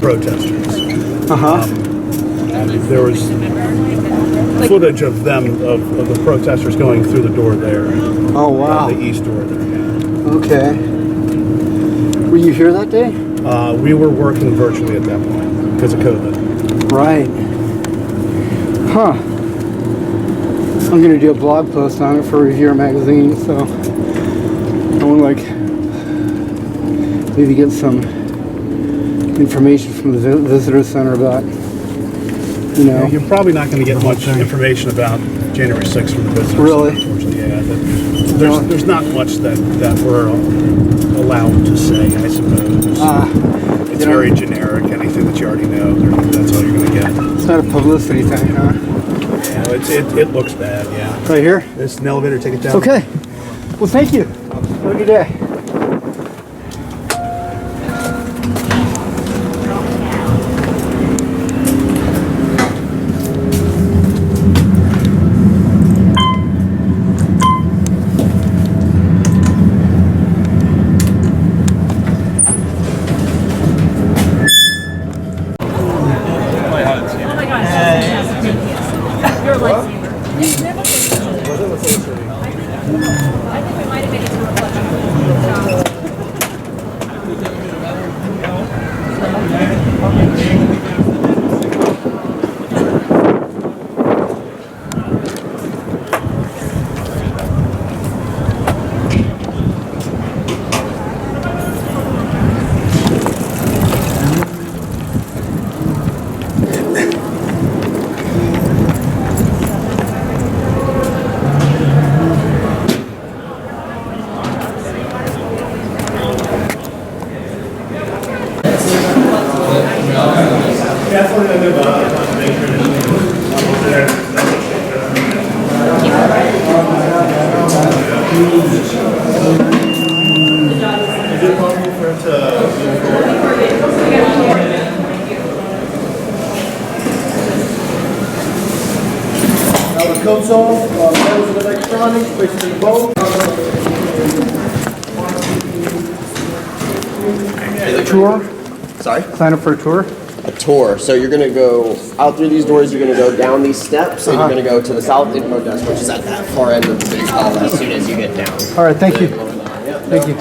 Protesters. And there was footage of them, of the protesters going through the door there. Oh, wow. The east door there. Okay. Were you here that day? We were working virtually at that point because of COVID. Right. Huh. I'm going to do a blog post on it for Reviewer Magazine, so I want to maybe get some information from the visitor center about, Yeah, you're probably not going to get much information about January 6th from the visitors. Really? Unfortunately, yeah. There's not much that we're allowed to say, I suppose. It's very generic. Anything that you already know, that's all you're going to get. It's not a publicity thing, huh? Yeah, it looks bad, yeah. Right here? There's an elevator, take it down. Okay. Well, thank you. Have a good day. Console, metals and electronics, placed in the boat. Tour? Sorry? Sign up for a tour? A tour. So you're going to go out through these doors, you're going to go down these steps, and you're going to go to the south info desk, which is at that far end of the big hall as soon as you get down. All right, thank you. Thank you.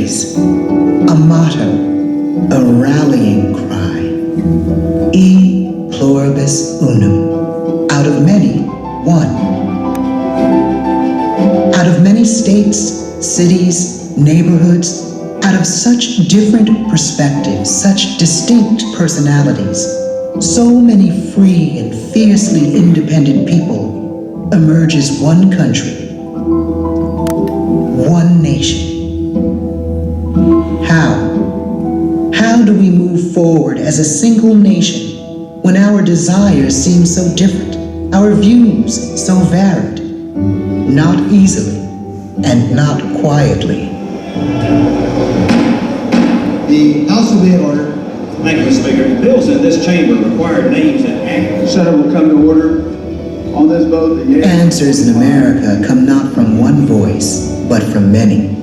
phrase, a motto, a rallying cry. E pluribus unum. Out of many, one. Out of many states, cities, neighborhoods, out of such different perspectives, such distinct personalities, so many free and fiercely independent people, emerges one country, one nation. How do we move forward as a single nation when our desires seem so different, our views so varied? Not easily and not quietly. The House will be in order. Thank you, Mr. Speaker. Bills in this chamber require names and actions. Senate will come to order. On this vote, the yes. Answers in America come not from one voice, but from many.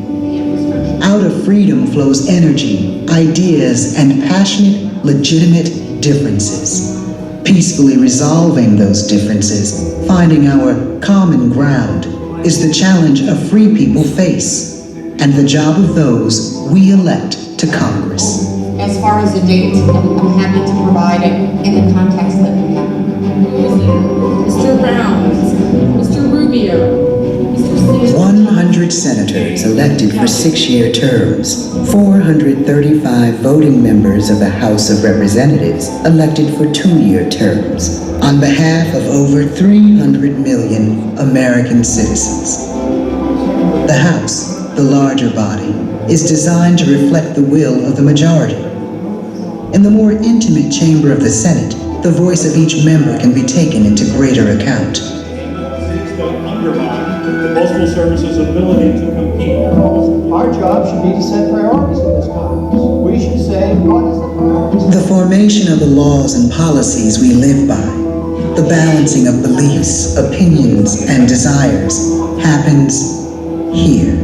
Out of freedom flows energy, ideas, and passionate, legitimate differences. Peacefully resolving those differences, finding our common ground, is the challenge a free people face, and the job of those we elect to Congress. As far as the date, I'm happy to provide it in the context that we have. Mr. Brown, Mr. Rubio, Mr. Sanders. 100 senators elected for 6-year terms, 435 voting members of the House of Representatives elected for 2-year terms, on behalf of over 300 million American citizens. The House, the larger body, is designed to reflect the will of the majority. In the more intimate chamber of the Senate, the voice of each member can be taken into greater account. Seems to undermine the Postal Service's ability to compete. Our job should be to set priorities in this Congress. We should say, what is the priority? The formation of the laws and policies we live by, the balancing of beliefs, opinions, and desires, happens here,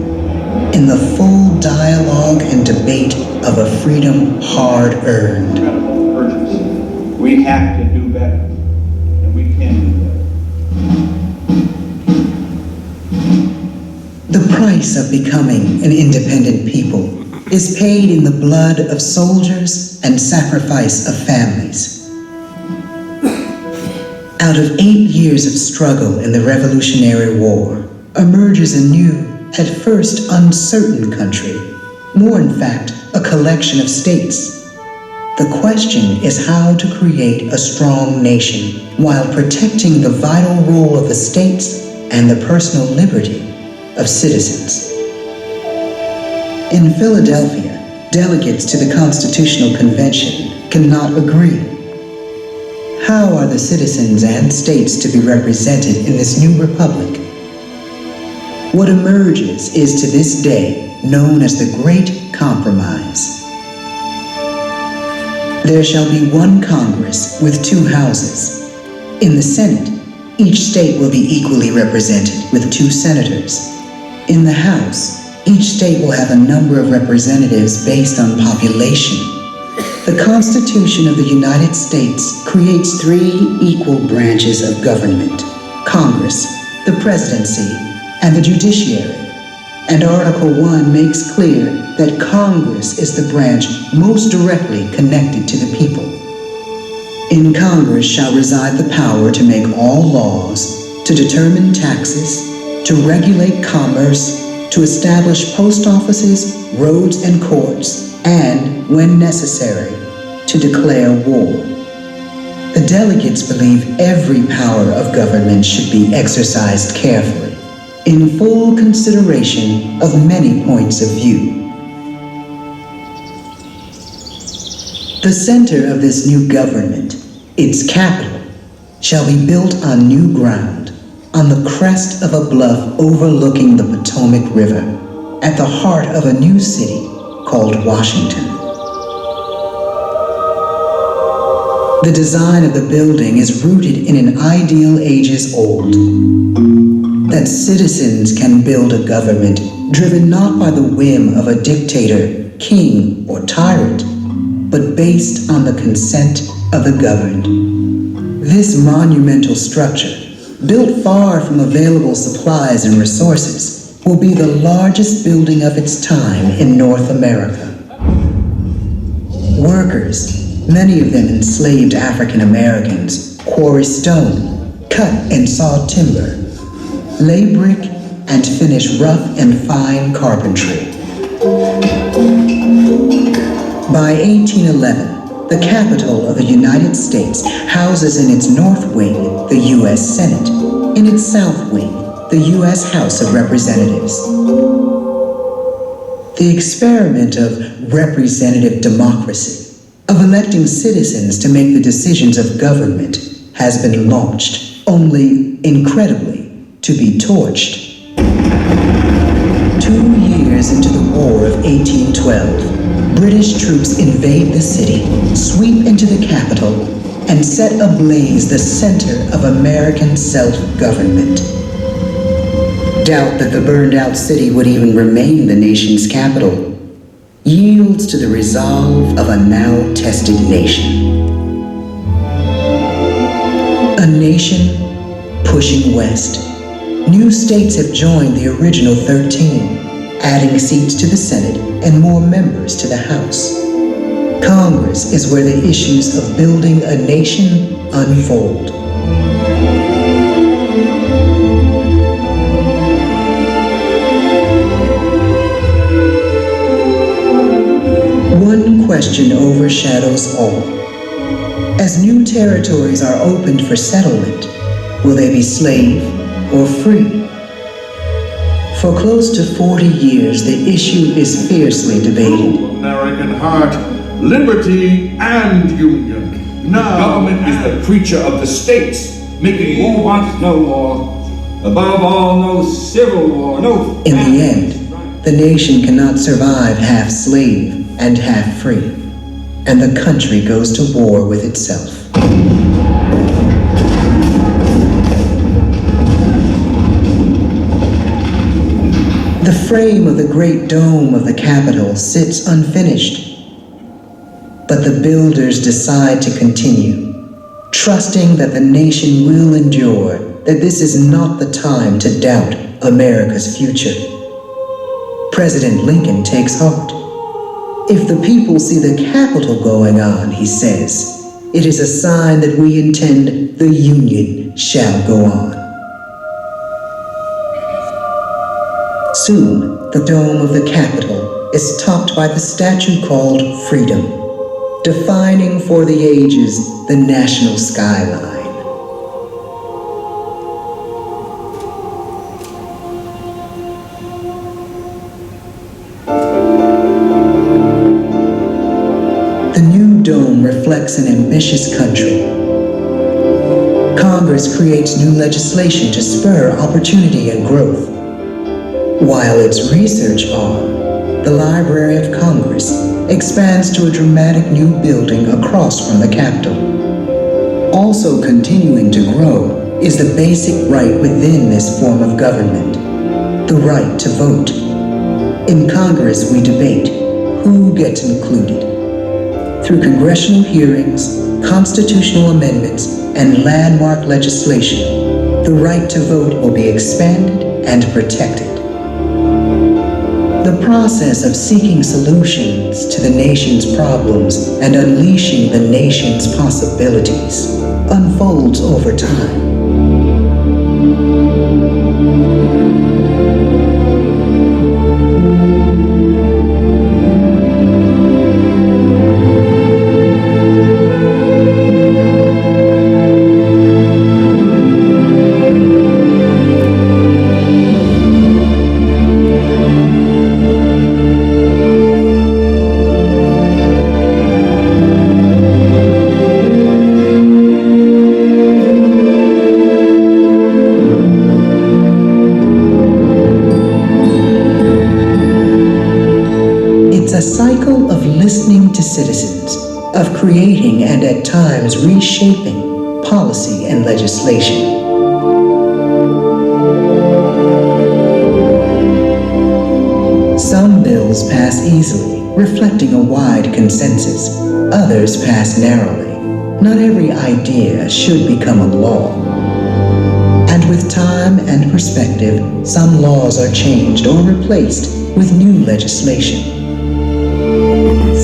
in the full dialogue and debate of a freedom hard-earned. Incredible urgency. We have to do better, and we can do better. The price of becoming an independent people is paid in the blood of soldiers and sacrifice of families. Out of 8 years of struggle in the Revolutionary War emerges a new, at first uncertain country, more in fact, a collection of states. The question is how to create a strong nation while protecting the vital role of the states and the personal liberty of citizens. In Philadelphia, delegates to the Constitutional Convention cannot agree. How are the citizens and states to be represented in this new republic? What emerges is to this day known as the Great Compromise. There shall be one Congress with 2 houses. In the Senate, each state will be equally represented with 2 senators. In the House, each state will have a number of representatives based on population. The Constitution of the United States creates 3 equal branches of government: Congress, the presidency, and the judiciary. And Article 1 makes clear that Congress is the branch most directly connected to the people. In Congress shall reside the power to make all laws, to determine taxes, to regulate commerce, to establish post offices, roads, and courts, and, when necessary, to declare war. The delegates believe every power of government should be exercised carefully, in full consideration of many points of view. The center of this new government, its capital, shall be built on new ground, on the crest of a bluff overlooking the Potomac River, at the heart of a new city called Washington. The design of the building is rooted in an ideal ages old, that citizens can build a government driven not by the whim of a dictator, king, or tyrant, but based on the consent of the governed. This monumental structure, built far from available supplies and resources, will be the largest building of its time in North America. Workers, many of them enslaved African Americans, quarry stone, cut and saw timber, lay brick, and finish rough and fine carpentry. By 1811, the Capitol of the United States houses in its north wing the U.S. Senate, in its south wing the U.S. House of Representatives. The experiment of representative democracy, of electing citizens to make the decisions of government, has been launched, only, incredibly, to be torched. 2 years into the War of 1812, British troops invade the city, sweep into the capital, and set ablaze the center of American self-government. Doubt that the burned-out city would even remain the nation's capital yields to the resolve of a now-tested nation. A nation pushing west. New states have joined the original 13, adding seats to the Senate and more members to the House. Congress is where the issues of building a nation unfold. One question overshadows all. As new territories are opened for settlement, will they be slave or free? For close to 40 years, the issue is fiercely debated. American heart, liberty and union. Now, Government is the preacher of the states, making war wants no war. Above all, no civil war, no... In the end, the nation cannot survive half slave and half free, and the country goes to war with itself. The frame of the great dome of the Capitol sits unfinished, but the builders decide to continue, trusting that the nation will endure, that this is not the time to doubt America's future. President Lincoln takes heart. If the people see the Capitol going on, he says, it is a sign that we intend the Union shall go on. Soon, the dome of the Capitol is topped by the statue called Freedom, defining for the ages the national skyline. The new dome reflects an ambitious country. Congress creates new legislation to spur opportunity and growth, while its research arm, the Library of Congress, expands to a dramatic new building across from the Capitol. Also continuing to grow is the basic right within this form of government, the right to vote. In Congress, we debate who gets included. Through congressional hearings, constitutional amendments, and landmark legislation, the right to vote will be expanded and protected. The process of seeking solutions to the nation's problems and unleashing the nation's possibilities unfolds over time. A cycle of listening to citizens, of creating and at times reshaping policy and legislation. Some bills pass easily, reflecting a wide consensus. Others pass narrowly. Not every idea should become a law. And with time and perspective, some laws are changed or replaced with new legislation.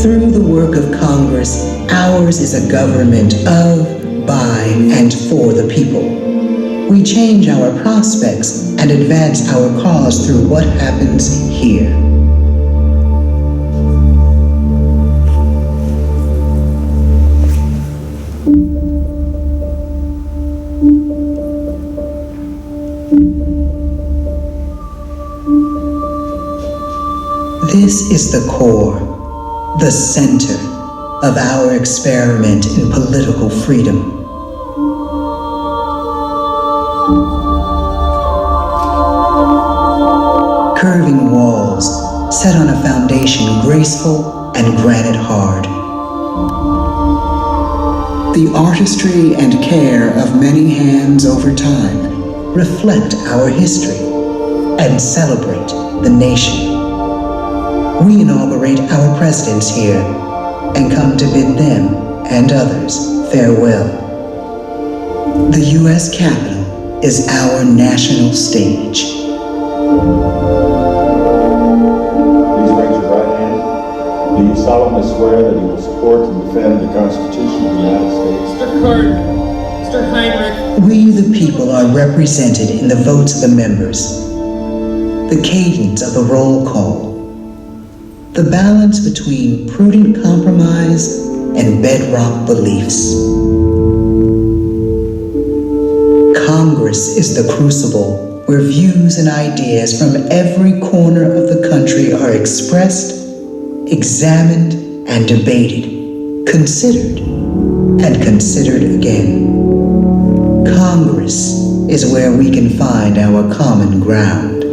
Through the work of Congress, ours is a government of, by, and for the people. We change our prospects and advance our cause through what happens here. This is the core, the center of our experiment in political freedom. Curving walls set on a foundation graceful and granite hard. The artistry and care of many hands over time reflect our history and celebrate the nation. We inaugurate our presidents here and come to bid them and others farewell. The U.S. Capitol is our national stage. Please raise your right hand. Do you solemnly swear that you will support and defend the Constitution of the United States? Mr. Carter, Mr. Heinrich. We, the people, are represented in the votes of the members, the cadence of the roll call, the balance between prudent compromise and bedrock beliefs. Congress is the crucible where views and ideas from every corner of the country are expressed, examined, and debated, considered, and considered again. Congress is where we can find our common ground.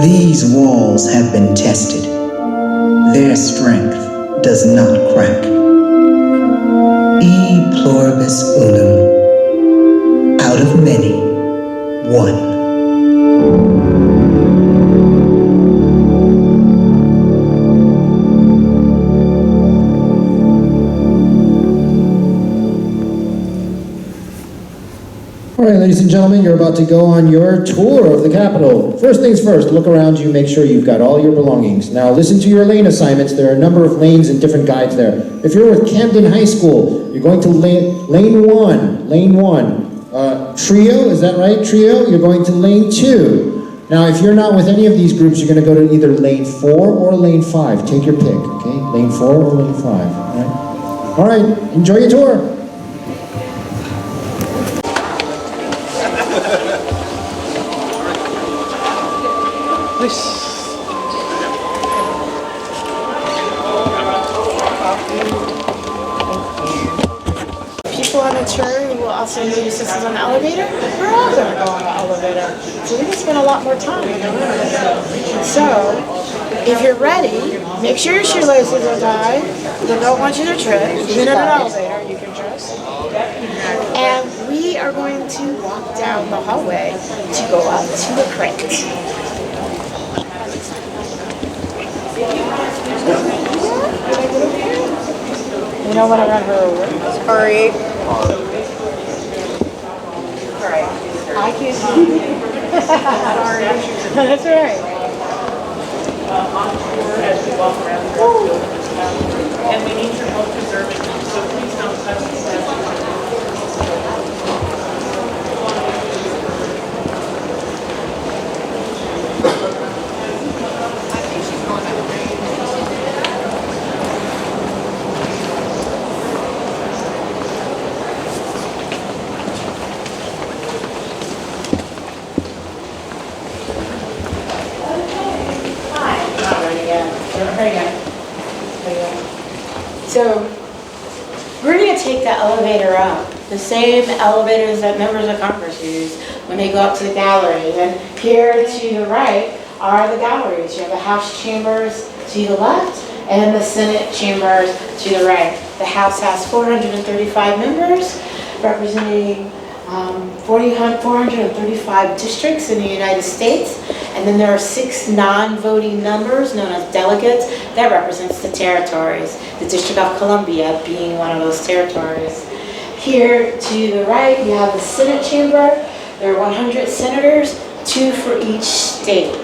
These walls have been tested. Their strength does not crack. E pluribus unum. Out of many, one. All right, ladies and gentlemen, you're about to go on your tour of the Capitol. First things first, look around you, make sure you've got all your belongings. Now listen to your lane assignments. There are a number of lanes and different guides there. If you're with Camden High School, you're going to lane one. Trio, is that right? Trio, you're going to lane 2. Now, if you're not with any of these groups, you're going to go to either lane 4 or lane 5. Take your pick, okay? Lane 4 or lane 5, all right? All right, enjoy your tour. People on the tour who will also need assistance on the elevator, we're all going to go on the elevator. So we can spend a lot more time. So, if you're ready, make sure your shoelaces are tied. They don't want you to trip. Even in an elevator, you can trip. And we are going to walk down the hallway to go up to the crate. You don't want to run her over. Sorry. Alright. I can't see you. Sorry. That's alright. As we walk around the room. And we need your help preserving them, so please don't touch the statue. So, we're going to take the elevator up, the same elevators that members of Congress use when they go up to the gallery. And here to the right are the galleries. You have the House chambers to the left and the Senate chambers to the right. The House has 435 members, representing 435 districts in the United States, and then there are 6 non-voting members known as delegates that represents the territories, the District of Columbia being one of those territories. Here to the right, you have the Senate chamber. There are 100 senators, 2 for each state.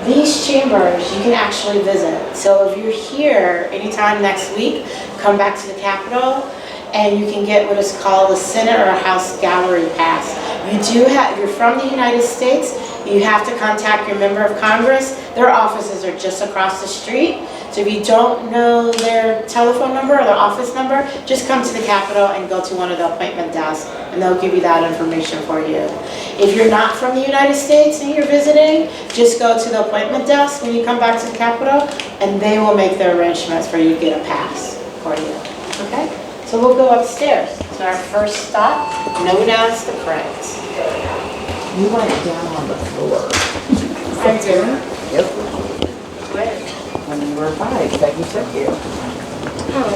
These chambers you can actually visit. So if you're here anytime next week, come back to the Capitol, and you can get what is called a Senate or a House Gallery Pass. You do have, if you're from the United States, you have to contact your member of Congress. Their offices are just across the street. So if you don't know their telephone number or their office number, just come to the Capitol and go to one of the appointment desks, and they'll give you that information for you. If you're not from the United States and you're visiting, just go to the appointment desk when you come back to the Capitol, and they will make the arrangements for you to get a pass for you. Okay? So we'll go upstairs to our first stop, known as the Crags. You went down on the floor. I do. Yep. Where? When you were 5, Peggy took you. Oh.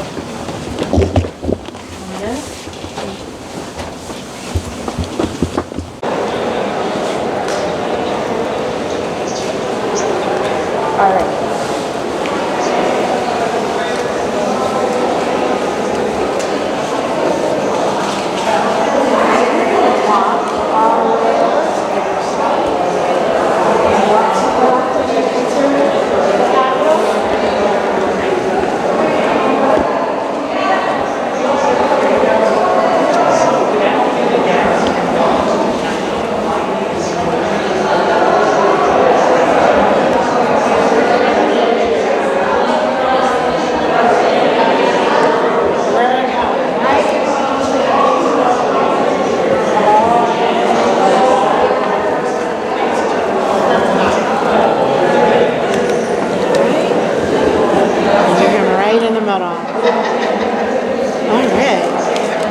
All right.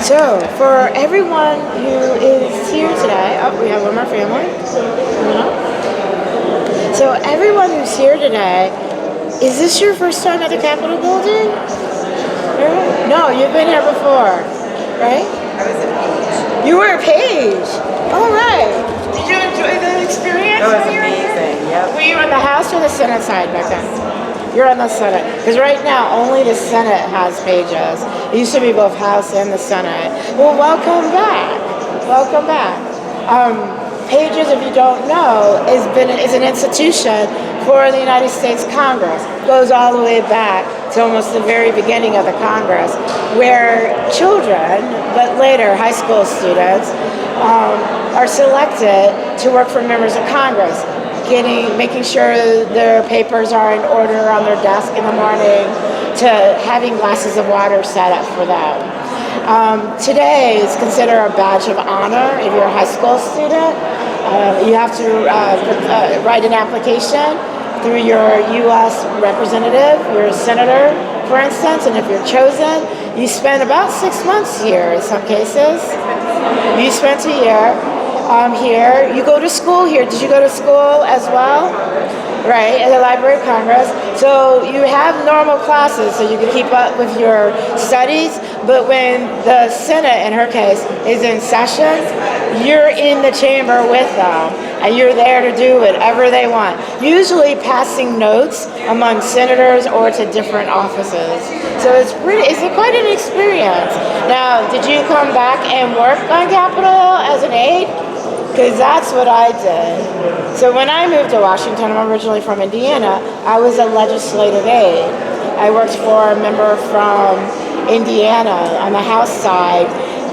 So, for everyone who is here today, oh, we have one more family. So, everyone who's here today, is this your first time at the Capitol building? No, you've been here before, right? I was at Page. You were at Page. All right. Did you enjoy the experience? It was amazing, yep. Were you on the House or the Senate side back then? You're on the Senate. Because right now, only the Senate has pages. It used to be both House and the Senate. Well, welcome back. Welcome back. Pages, if you don't know, is an institution for the United States Congress. It goes all the way back to almost the very beginning of the Congress, where children, but later high school students, are selected to work for members of Congress. Making sure their papers are in order on their desk in the morning, to having glasses of water set up for them. Today is considered a badge of honor if you're a high school student. You have to write an application through your U.S. representative, your senator, for instance, and if you're chosen, you spend about 6 months here in some cases. You spent a year. Here. You go to school here. Did you go to school as well? Right, at the Library of Congress. So you have normal classes so you can keep up with your studies, but when the Senate, in her case, is in session, you're in the chamber with them, and you're there to do whatever they want. Usually passing notes among senators or to different offices. So it's quite an experience. Now, did you come back and work on Capitol as an aide? Because that's what I did. So when I moved to Washington, I'm originally from Indiana, I was a legislative aide. I worked for a member from Indiana on the House side,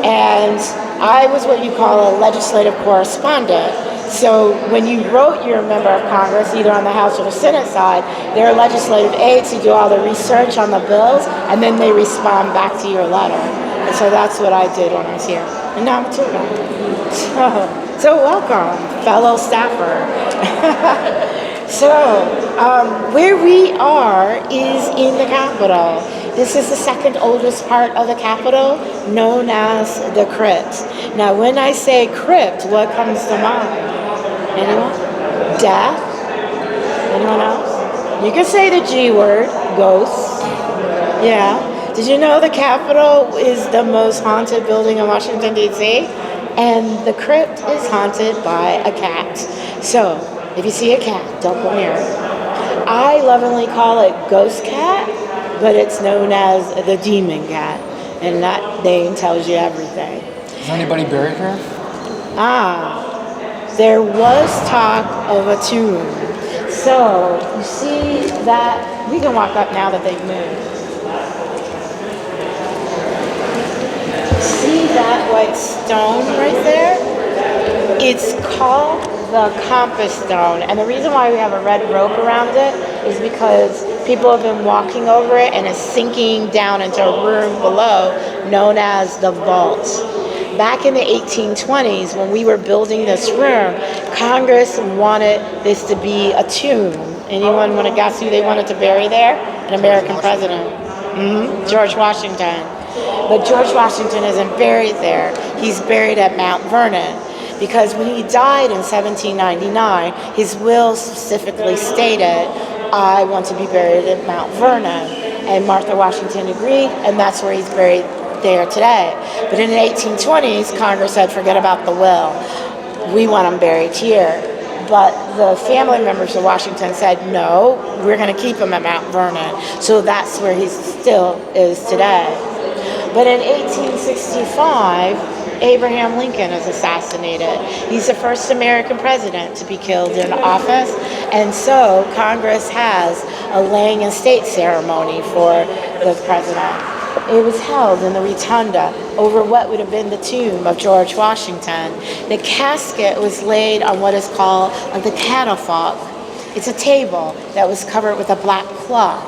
and I was what you call a legislative correspondent. So when you wrote your member of Congress, either on the House or the Senate side, they're legislative aides who do all the research on the bills, and then they respond back to your letter. And so that's what I did when I was here. And now I'm a tour guide. So welcome, fellow staffer. Where we are is in the Capitol. This is the second oldest part of the Capitol, known as the crypt. Now, when I say crypt, what comes to mind? Anyone? Death? Anyone else? You can say the G word, ghosts. Yeah. Did you know the Capitol is the most haunted building in Washington, D.C.? And the crypt is haunted by a cat. So, if you see a cat, don't go near it. I lovingly call it Ghost Cat, but it's known as the Demon Cat. And that name tells you everything. Is anybody buried here? There was talk of a tomb. So, you see that, we can walk up now that they've moved. See that white stone right there? It's called the Compass Stone. And the reason why we have a red rope around it is because people have been walking over it and it's sinking down into a room below known as the vault. Back in the 1820s, when we were building this room, Congress wanted this to be a tomb. Anyone want to guess who they wanted to bury there? An American president. George Washington. But George Washington isn't buried there. He's buried at Mount Vernon. Because when he died in 1799, his will specifically stated, I want to be buried at Mount Vernon. And Martha Washington agreed, and that's where he's buried there today. But in the 1820s, Congress said, forget about the will. We want him buried here. But the family members of Washington said, no, we're going to keep him at Mount Vernon. So that's where he still is today. But in 1865, Abraham Lincoln is assassinated. He's the first American president to be killed in office. And so Congress has a laying in state ceremony for the president. It was held in the rotunda over what would have been the tomb of George Washington. The casket was laid on what is called the catafalque. It's a table that was covered with a black cloth.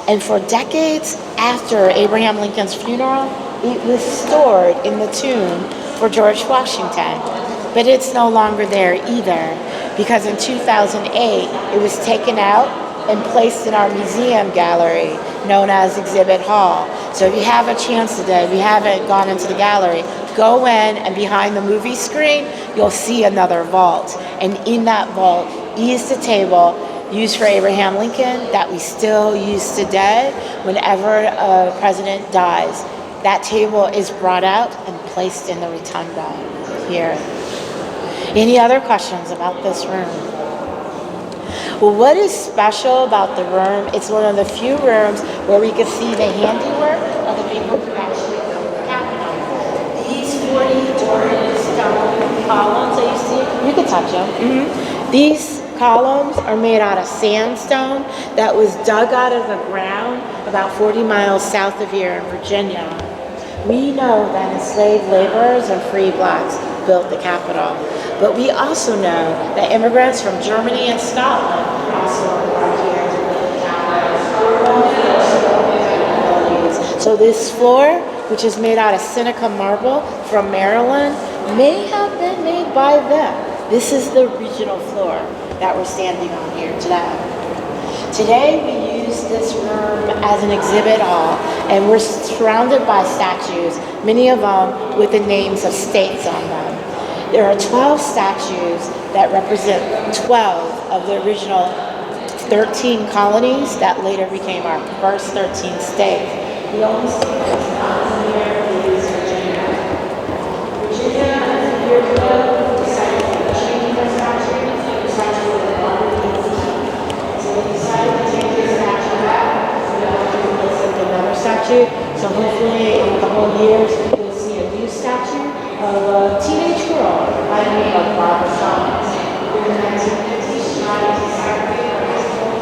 And for decades after Abraham Lincoln's funeral, it was stored in the tomb for George Washington. But it's no longer there either, because in 2008, it was taken out and placed in our museum gallery, known as Exhibit Hall. So if you have a chance today, if you haven't gone into the gallery, go in, and behind the movie screen, you'll see another vault. And in that vault is the table used for Abraham Lincoln that we still use today whenever a president dies. That table is brought out and placed in the rotunda here. Any other questions about this room? Well, what is special about the room? It's one of the few rooms where we can see the handiwork of the people who actually built the Capitol. These 40 Dorian stone columns that you see, you can touch them. These columns are made out of sandstone that was dug out of the ground about 40 miles south of here in Virginia. We know that enslaved laborers and free blacks built the Capitol. But we also know that immigrants from Germany and Scotland also arrived here to build the Capitol. So this floor, which is made out of Seneca marble from Maryland, may have been made by them. This is the original floor that we're standing on here today. Today we use this room as an exhibit hall, and we're surrounded by statues, many of them with the names of states on them. There are 12 statues that represent 12 of the original 13 colonies that later became our first 13 states. The only state that's not here is Virginia. Virginia, a year ago, decided to change their statute. The statute was so they decided to take this statue out. We have to replace it with another statue. So hopefully in a couple of years, you'll see a new statue of a teenage girl by the name of Barbara Song. In the 1950s, she tried to segregate her high school.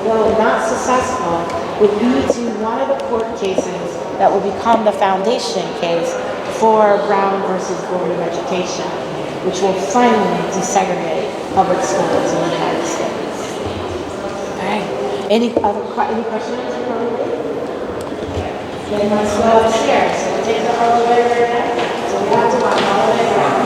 Though not successful, would lead to one of the court cases that will become the foundation case for Brown versus Board of Education, which will finally desegregate public schools in the United States. All right. Any questions? Then let's go upstairs. So we'll take the elevator again. So we have to walk all the way around.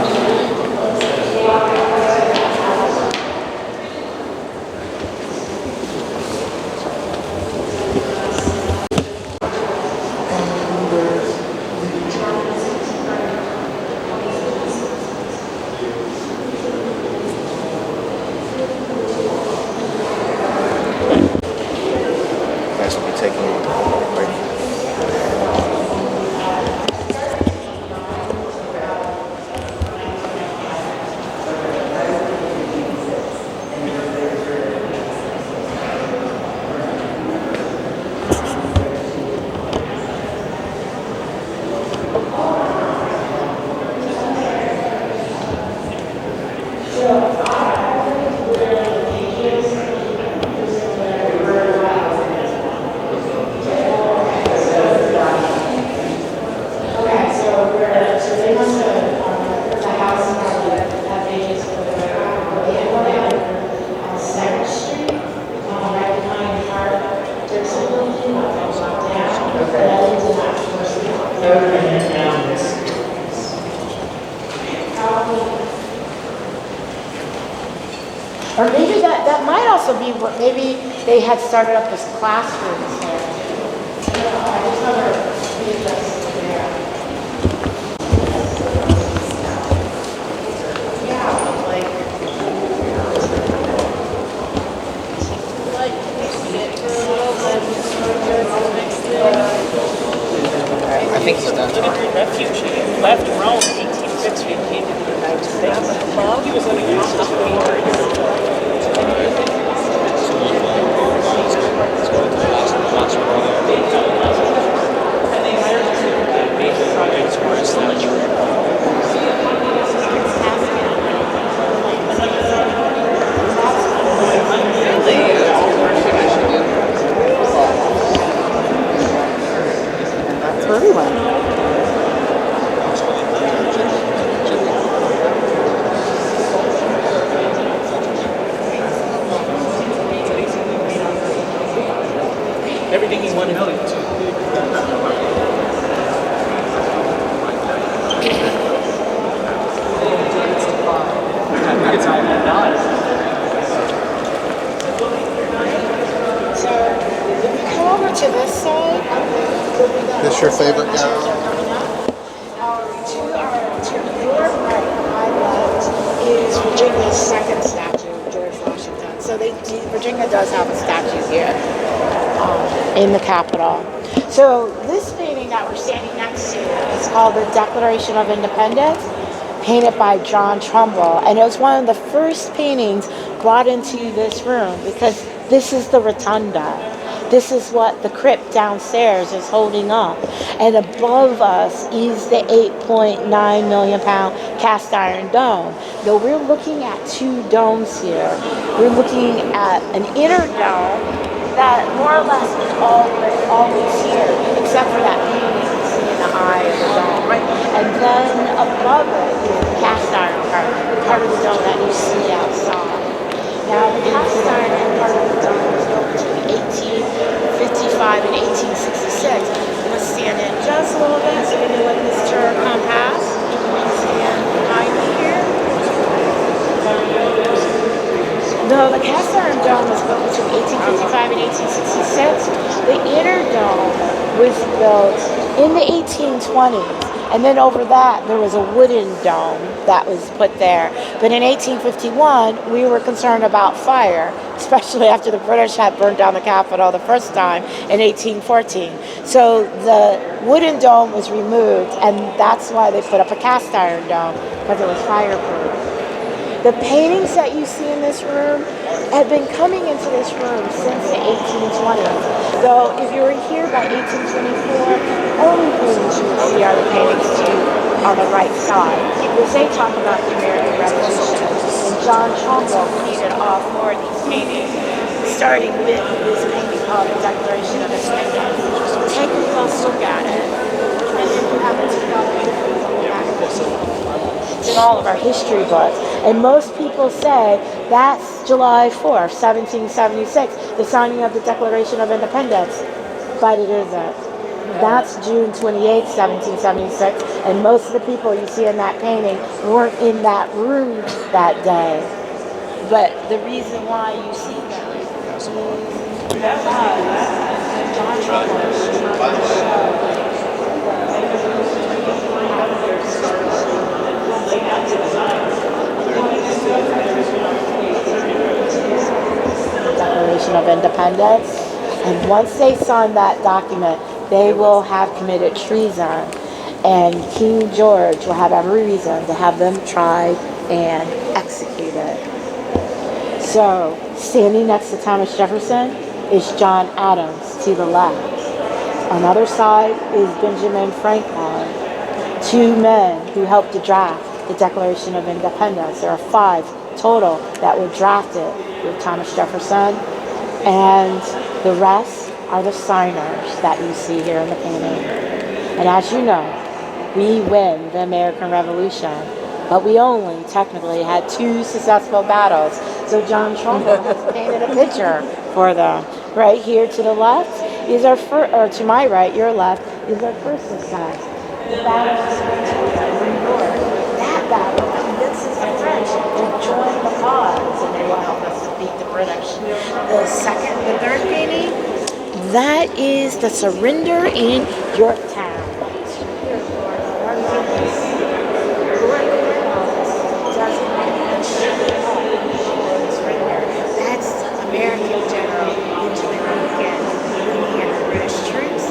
Or maybe that might also be what, maybe they had started up as classrooms there. I think he's done. Look at the refuge. He left Rome in 1860 and came to the United States. He was living in and they hired him to do major projects for his statue. That's where we went. Everything he wanted to do. So if we come over to this side, This your favorite guy? to your right, my left, is Virginia's second statue of George Washington. So Virginia does have a statue here in the Capitol. So this painting that we're standing next to is called the Declaration of Independence, painted by John Trumbull. And it was one of the first paintings brought into this room because this is the rotunda. This is what the crypt downstairs is holding up. And above us is the 8.9 million pound cast iron dome. Though we're looking at two domes here. We're looking at an inner dome that more or less is always here, except for that painting you see in the eye of the dome, right? And then above it is the cast iron part of the dome that you see outside. Now, the cast iron part of the dome was built between 1855 and 1866. Let's stand in just a little bit so we can let this tour come past. Stand behind me here. No, the cast iron dome was built between 1855 and 1866. The inner dome was built in the 1820s. And then over that, there was a wooden dome that was put there. But in 1851, we were concerned about fire, especially after the British had burned down the Capitol the first time in 1814. So the wooden dome was removed, and that's why they put up a cast iron dome, because it was fireproof. The paintings that you see in this room had been coming into this room since the 1820s. Though if you were here by 1824, the only paintings you would see are the paintings on the right side, because they talk about the American Revolution. And John Trumbull painted all four of these paintings, starting with this painting called the Declaration of Independence. Take a close look at it, and then you have a it's in all of our history books. And most people say that's July 4th, 1776, the signing of the Declaration of Independence. But it isn't. That's June 28th, 1776. And most of the people you see in that painting weren't in that room that day. But the reason why you see them is because John Trumbull Declaration of Independence, and once they sign that document, they will have committed treason, and King George will have every reason to have them tried and executed. So, standing next to Thomas Jefferson is John Adams to the left. On the other side is Benjamin Franklin, two men who helped to draft the Declaration of Independence. There are 5 total that were drafted with Thomas Jefferson, and the rest are the signers that you see here in the painting. And as you know, we win the American Revolution, but we only technically had 2 successful battles. So John Trumbull has painted a picture for them. Right here to the left is our first, or to my right, your left, is our first success. The Battle of New York. That battle convinces the French to join the cause, and they will help us The third painting, that is the surrender in Yorktown. That's American General Benjamin Lincoln leading in the British troops.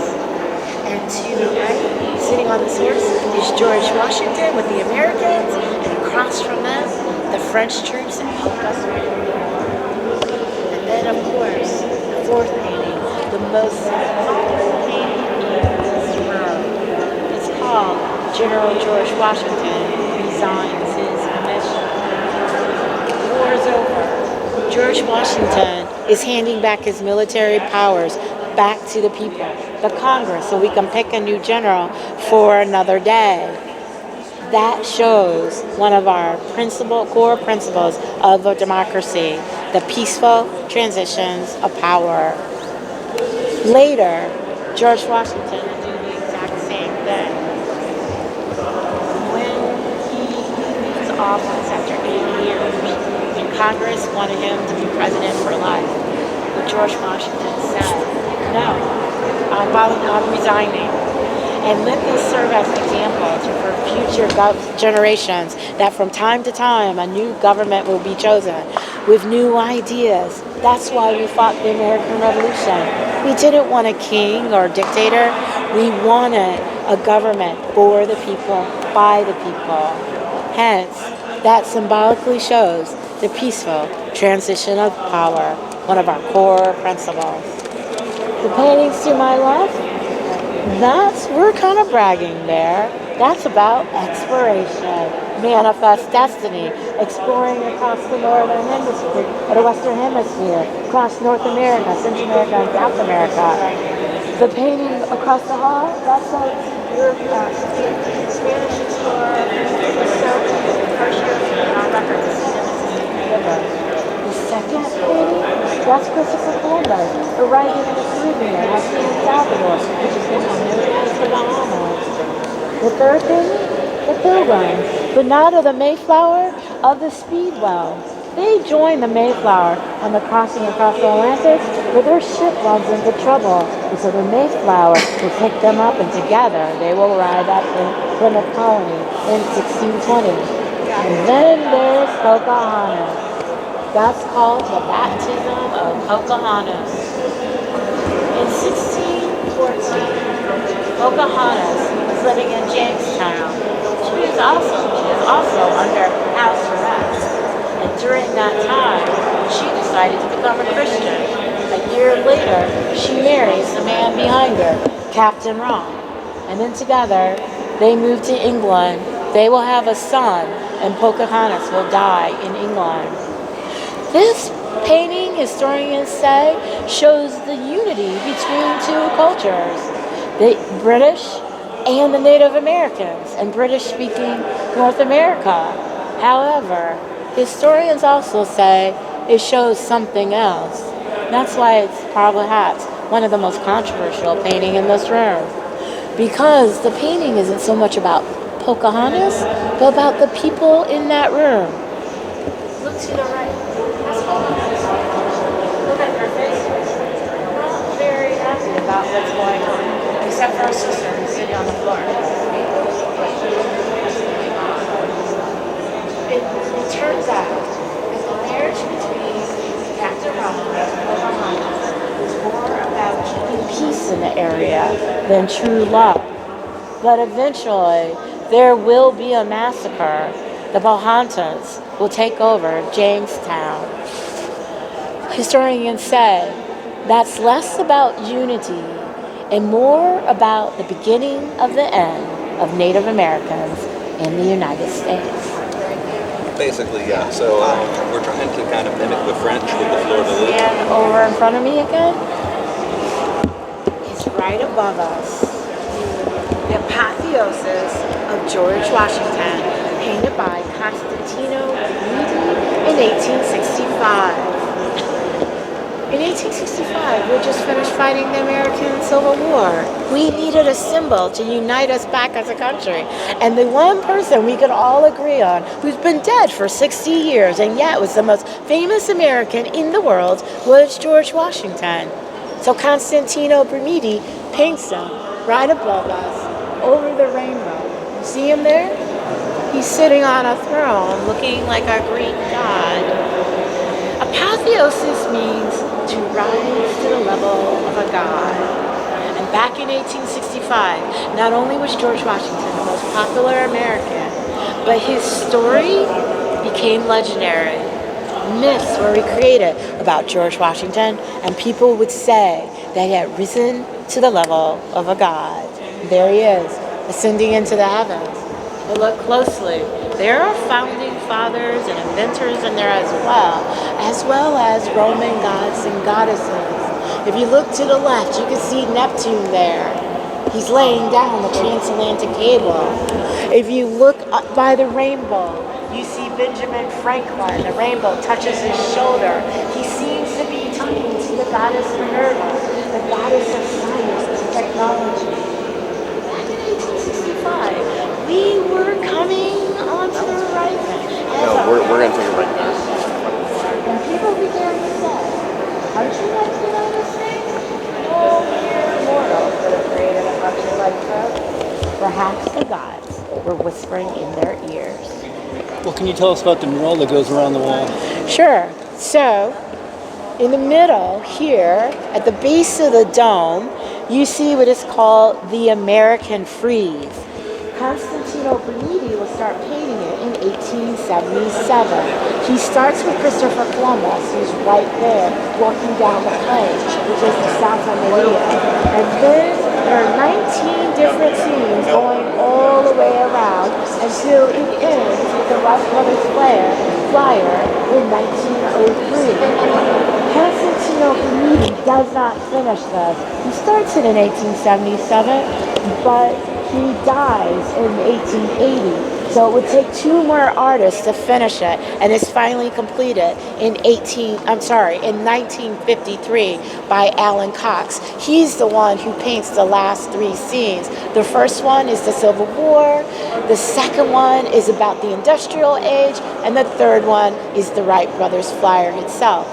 And to the right, sitting on this horse, is George Washington with the Americans, and across from them, the French troops that helped us win the war. And then, of course, the fourth painting, the most popular painting in this room. It's called General George Washington Resigns His Commission. The war is over. George Washington is handing back his military powers back to the people, the Congress, so we can pick a new general for another day. That shows one of our core principles of a democracy, the peaceful transitions of power. Later, George Washington would do the exact same thing. When he leaves office after 8 years, and Congress wanted him to be president for life, but George Washington said, no, I'm resigning. And let this serve as an example for future generations that from time to time a new government will be chosen with new ideas. That's why we fought the American Revolution. We didn't want a king or a dictator. We wanted a government for the people, by the people. Hence, that symbolically shows the peaceful transition of power, one of our core principles. The paintings to my left, we're kind of bragging there. That's about exploration, manifest destiny, exploring across the northern hemisphere, or the western hemisphere, across North America, Central America, and South America. The painting across the hall, that's a Spanish explorer, the first European on record to see the Mississippi River. The second painting, that's Christopher Columbus, arriving in the Caribbean at San Salvador, which is now known as the Bahamas. The third painting, the Pilgrims, but not of the Mayflower, of the Speedwell. They join the Mayflower on the crossing across the Atlantic, where their ship runs into trouble, and so the Mayflower will pick them up, and together they will arrive at Plymouth Colony in 1620. And then there's Pocahontas. That's called the baptism of Pocahontas. In 1614, Pocahontas was living in Jamestown. She was also under house arrest. And during that time, she decided to become a Christian. A year later, she marries the man behind her, Captain Ron. And then together, they move to England. They will have a son, and Pocahontas will die in England. This painting, historians say, shows the unity between two cultures, the British and the Native Americans, and British-speaking North America. However, historians also say it shows something else. That's why it's perhaps one of the most controversial paintings in this room. Because the painting isn't so much about Pocahontas, but about the people in that room. Look to the right. Look at her face. We're not very happy about what's going on, except for our sister who's sitting on the floor. It turns out that the marriage between Captain Robin and Pocahontas was more about keeping peace in the area than true love. But eventually, there will be a massacre. The Pocahontas will take over Jamestown. Historians say that's less about unity and more about the beginning of the end of Native Americans in the United States. Basically, yeah. So we're trying to kind of mimic the French with the fleur-de-lis. And over in front of me again, it's right above us. The apotheosis of George Washington, painted by Constantino Guidi in 1865. In 1865, we just finished fighting the American Civil War. We needed a symbol to unite us back as a country. And the one person we could all agree on, who's been dead for 60 years and yet was the most famous American in the world, was George Washington. So Constantino Brumidi paints him right above us, over the rainbow. See him there? He's sitting on a throne looking like a Greek god. Apotheosis means to rise to the level of a god. And back in 1865, not only was George Washington the most popular American, but his story became legendary. Myths were recreated about George Washington, and people would say that he had risen to the level of a god. There he is, ascending into the heavens. But look closely. There are founding fathers and inventors in there as well as Roman gods and goddesses. If you look to the left, you can see Neptune there. He's laying down the transatlantic cable. If you look up by the rainbow, you see Benjamin Franklin. The rainbow touches his shoulder. He seems to be talking to the goddess Minerva, the goddess of science and technology. Back in 1865, we were coming onto the horizon. No, we're going to take a break now. And people began to say, aren't you like to know this thing? Oh, mere mortals could have created a country like this. Perhaps the gods were whispering in their ears. Well, can you tell us about the mural that goes around the wall? Sure. So, in the middle here, at the base of the dome, you see what is called the American frieze. Constantino Brumidi will start painting it in 1877. He starts with Christopher Columbus, who's right there, walking down the plain, which is the Santa Maria. And then there are 19 different scenes going all the way around until it ends with the Wright Brothers flyer in 1903. Constantino Brumidi does not finish this. He starts it in 1877, but he dies in 1880. So it would take two more artists to finish it, and it's finally completed in 1953 by Alan Cox. He's the one who paints the last three scenes. The first one is the Civil War, the second one is about the Industrial Age, and the third one is the Wright Brothers flyer itself.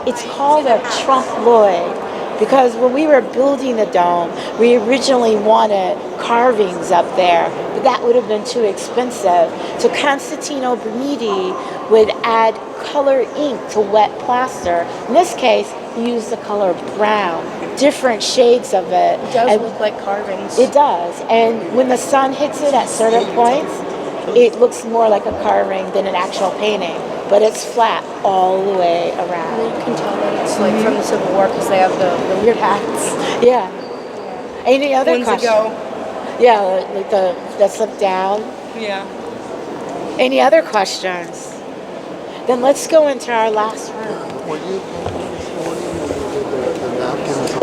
It's called a trompe l'oeil, because when we were building the dome, we originally wanted carvings up there, but that would have been too expensive. So Constantino Brumidi would add color ink to wet plaster. In this case, he used the color brown, different shades of it. It does look like carvings. It does, and when the sun hits it at certain points, it looks more like a carving than an actual painting. But it's flat all the way around. And you can tell that it's like from the Civil War because they have the weird hats. Yeah. Any other When's it questions? go? Yeah, like the slip down. Yeah. Any other questions? Then let's go into our last room. Were you this morning the napkins?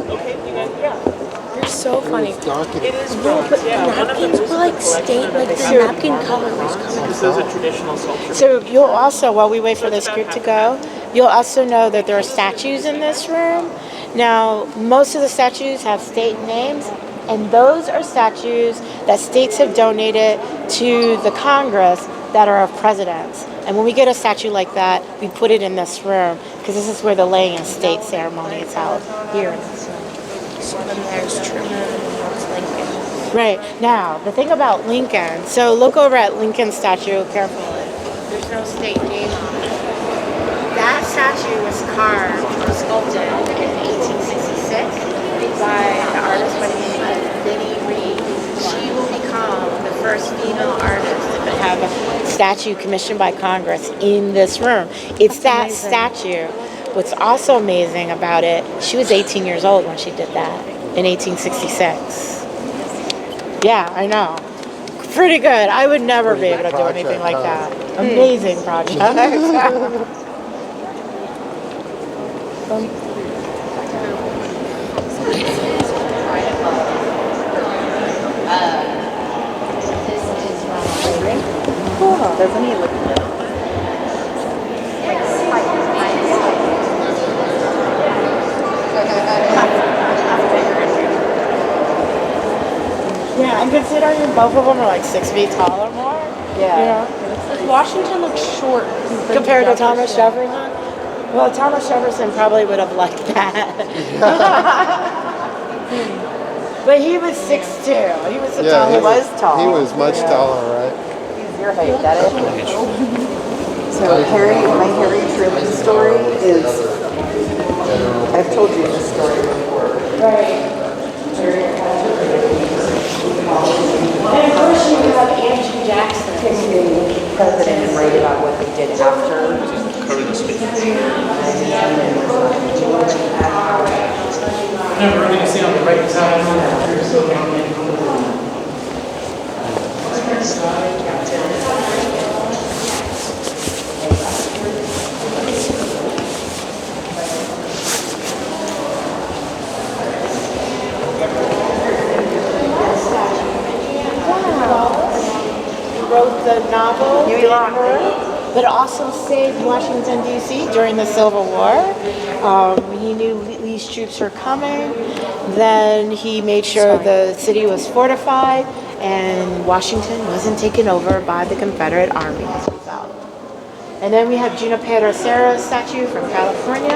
You're so funny. It is no, but napkins were like state, like the napkin color was coming. This is a traditional culture. So you'll also, while we wait for this group to go, you'll also know that there are statues in this room. Now, most of the statues have state names, and those are statues that states have donated to the Congress that are of presidents. And when we get a statue like that, we put it in this room, because this is where the laying in state ceremony is held, here in this room. So then there's Truman and there's Lincoln. Right. Now, the thing about Lincoln, so look over at Lincoln's statue carefully. There's no state name on it. That statue was carved or sculpted in 1866 by an artist by the name of Benny Reed. She will become the first female artist to have a statue commissioned by Congress in this room. It's that statue. What's also amazing about it, she was 18 years old when she did that in 1866. Yeah, I know. Pretty good. I would never be able to do anything like that. Amazing project. Cool. Doesn't he look good? And considering both of them are like 6 feet tall or more, Yeah. Washington looks short compared to Thomas Jefferson. Well, Thomas Jefferson probably would have liked that. But he was 6'2". He was a tall. He was tall. He was much taller, right? He's your height, that is. So my Harry Truman story is, I've told you this story before. Right. And of course you have Andrew Jackson. President and write about what they did after. Never really see on the right side. Wrote the novel, Huey Long. but also saved Washington, D.C. during the Civil War. He knew Lee's troops were coming. Then he made sure the city was fortified and Washington wasn't taken over by the Confederate Army as a result. And then we have Junipero Serra statue from California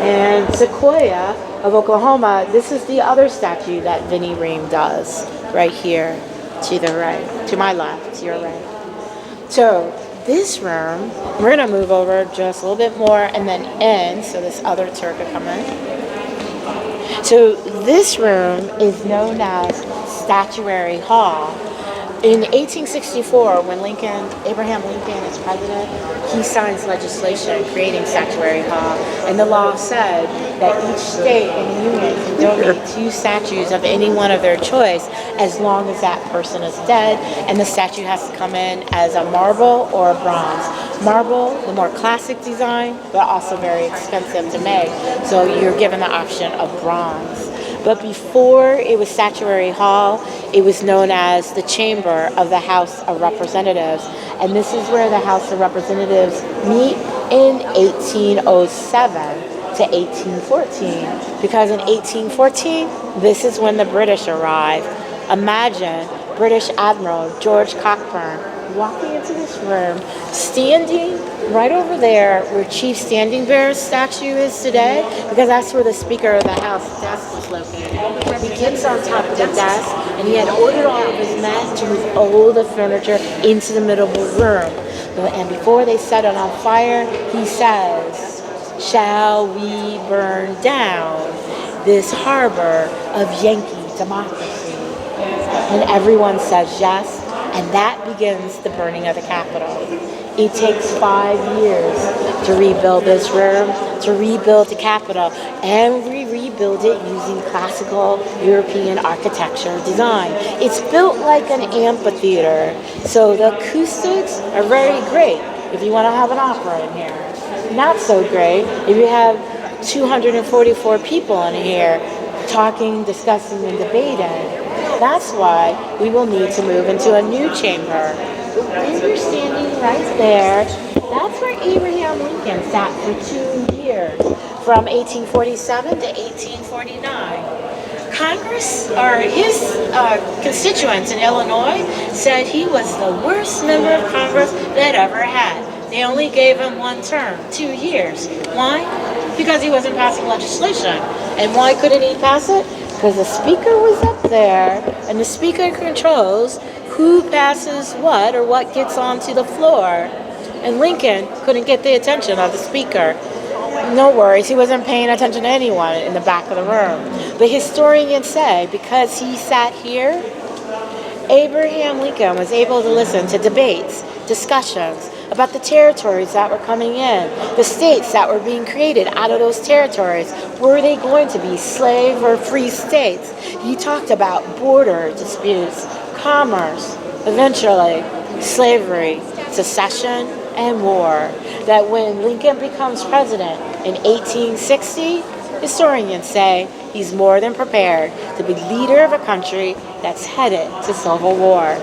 and Sequoia of Oklahoma. This is the other statue that Vinnie Ream does right here to the right, to my left, to your right. So this room, we're gonna move over just a little bit more and then end so this other tour could come in. So this room is known as Statuary Hall. In 1864, when Abraham Lincoln is president, he signs legislation creating Statuary Hall, and the law said that each state in the Union can donate 2 statues of any one of their choice as long as that person is dead, and the statue has to come in as a marble or a bronze. Marble, the more classic design, but also very expensive to make, so you're given the option of bronze. But before it was Statuary Hall, it was known as the Chamber of the House of Representatives. And this is where the House of Representatives meet in 1807 to 1814. Because in 1814, this is when the British arrive. Imagine British Admiral George Cockburn walking into this room, standing right over there where Chief Standing Bear's statue is today, because that's where the Speaker of the House desk was located. He gets on top of the desk, and he had ordered all of his men to move all the furniture into the middle of the room. And before they set it on fire, he says, "Shall we burn down this harbor of Yankee democracy?" And everyone says yes. And that begins the burning of the Capitol. It takes 5 years to rebuild this room, to rebuild the Capitol, and we rebuild it using classical European architecture design. It's built like an amphitheater, so the acoustics are very great if you want to have an opera in here. Not so great if you have 244 people in here talking, discussing, and debating. That's why we will need to move into a new chamber. When you're standing right there, that's where Abraham Lincoln sat for 2 years, from 1847 to 1849. Congress, or his constituents in Illinois, said he was the worst member of Congress they'd ever had. They only gave him 1 term, 2 years. Why? Because he wasn't passing legislation. And why couldn't he pass it? Because the Speaker was up there, and the Speaker controls who passes what or what gets onto the floor. And Lincoln couldn't get the attention of the Speaker. No worries, he wasn't paying attention to anyone in the back of the room. But historians say because he sat here, Abraham Lincoln was able to listen to debates, discussions about the territories that were coming in, the states that were being created out of those territories. Were they going to be slave or free states? He talked about border disputes, commerce, eventually slavery, secession, and war. That when Lincoln becomes president in 1860, historians say he's more than prepared to be leader of a country that's headed to civil war.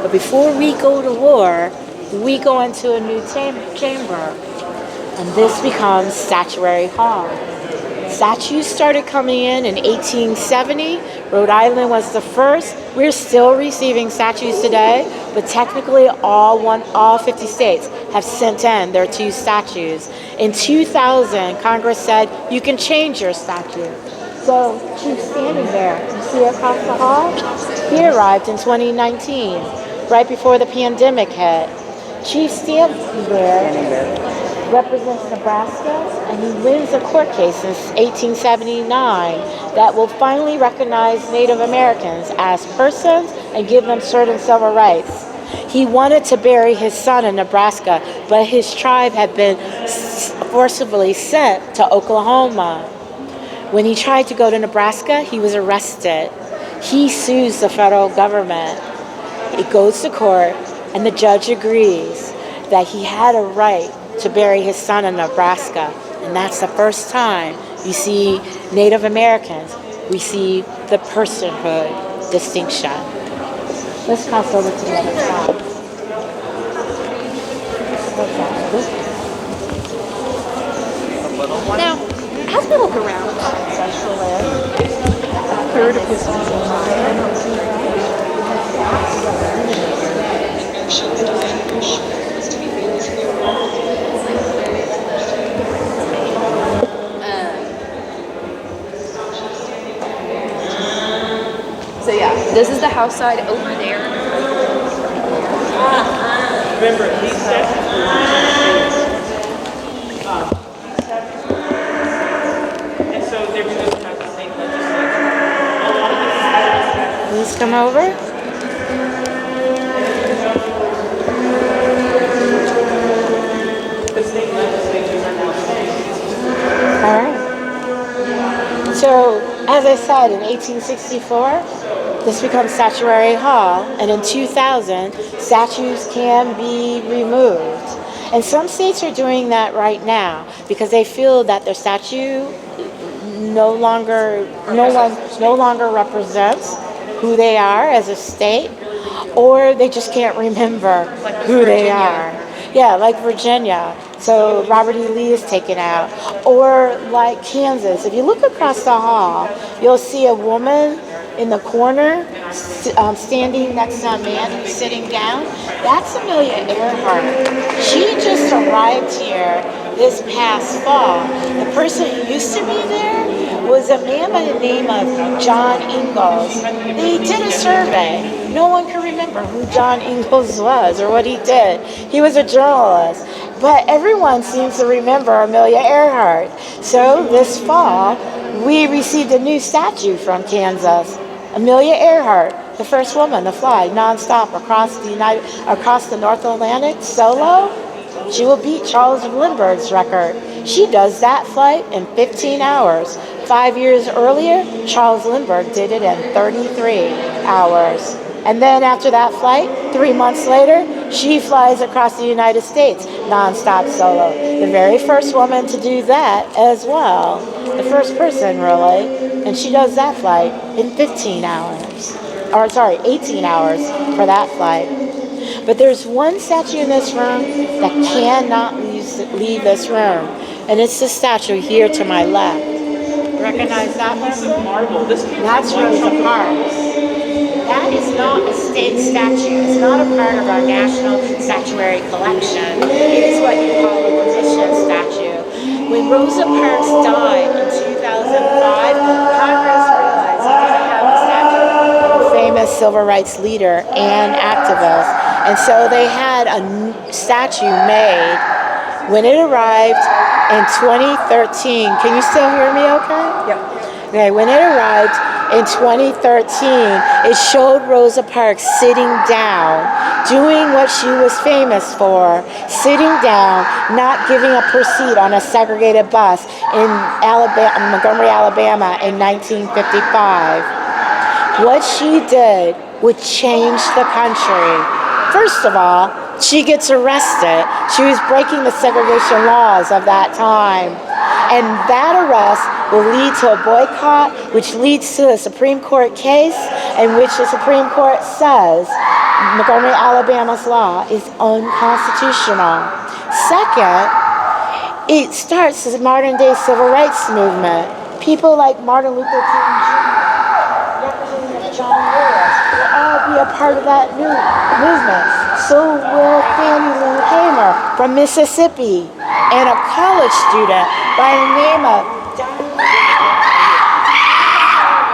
But before we go to war, we go into a new chamber, and this becomes Statuary Hall. Statues started coming in 1870. Rhode Island was the first. We're still receiving statues today, but technically all 50 states have sent in their 2 statues. In 2000, Congress said you can change your statue. So Chief's standing there. You see across the hall? He arrived in 2019, right before the pandemic hit. Chief stands there, represents Nebraska, and he wins a court case in 1879 that will finally recognize Native Americans as persons and give them certain civil rights. He wanted to bury his son in Nebraska, but his tribe had been forcibly sent to Oklahoma. When he tried to go to Nebraska, he was arrested. He sues the federal government. It goes to court, and the judge agrees that he had a right to bury his son in Nebraska. And that's the first time you see Native Americans receive the personhood distinction. Let's cross over to the other side. Now, as we look around Central Air, a third of his So yeah, this is the house side over there. Remember, these statues and so they're going to have the same legislation. Please come over. The state legislatures are now saying. All right. So, as I said, in 1864, this becomes Statuary Hall, and in 2000, statues can be removed. And some states are doing that right now because they feel that their statue no longer represents who they are as a state, or they just can't remember who they are. Yeah, like Virginia. So Robert E. Lee is taken out. Or like Kansas. If you look across the hall, you'll see a woman in the corner standing next to a man who's sitting down. That's Amelia Earhart. She just arrived here this past fall. The person who used to be there was a man by the name of John Ingalls. They did a survey. No one can remember who John Ingalls was or what he did. He was a journalist. But everyone seems to remember Amelia Earhart. So this fall, we received a new statue from Kansas. Amelia Earhart, the first woman to fly nonstop across the North Atlantic solo. She will beat Charles Lindbergh's record. She does that flight in 15 hours. 5 years earlier, Charles Lindbergh did it in 33 hours. And then after that flight, 3 months later, she flies across the United States nonstop solo. The very first woman to do that as well. The first person, really. And she does that flight in 18 hours for that flight. But there's one statue in this room that cannot leave this room. And it's this statue here to my left. Recognize that one? That's Rosa Parks. That is not a state statue. It's not a part of our national statuary collection. It is what you call a commission statue. When Rosa Parks died in 2005, Congress realized they didn't have a statue of a famous civil rights leader and activist. And so they had a statue made. When it arrived in 2013, can you still hear me okay? Yep. Okay, when it arrived in 2013, it showed Rosa Parks sitting down, doing what she was famous for, sitting down, not giving up her seat on a segregated bus in Montgomery, Alabama in 1955. What she did would change the country. First of all, she gets arrested. She was breaking the segregation laws of that time. And that arrest will lead to a boycott, which leads to a Supreme Court case in which the Supreme Court says Montgomery, Alabama's law is unconstitutional. Second, it starts as a modern day civil rights movement. People like Martin Luther King Jr., Representative John Lewis will all be a part of that movement. So will Fannie Lou Hamer from Mississippi and a college student by the name of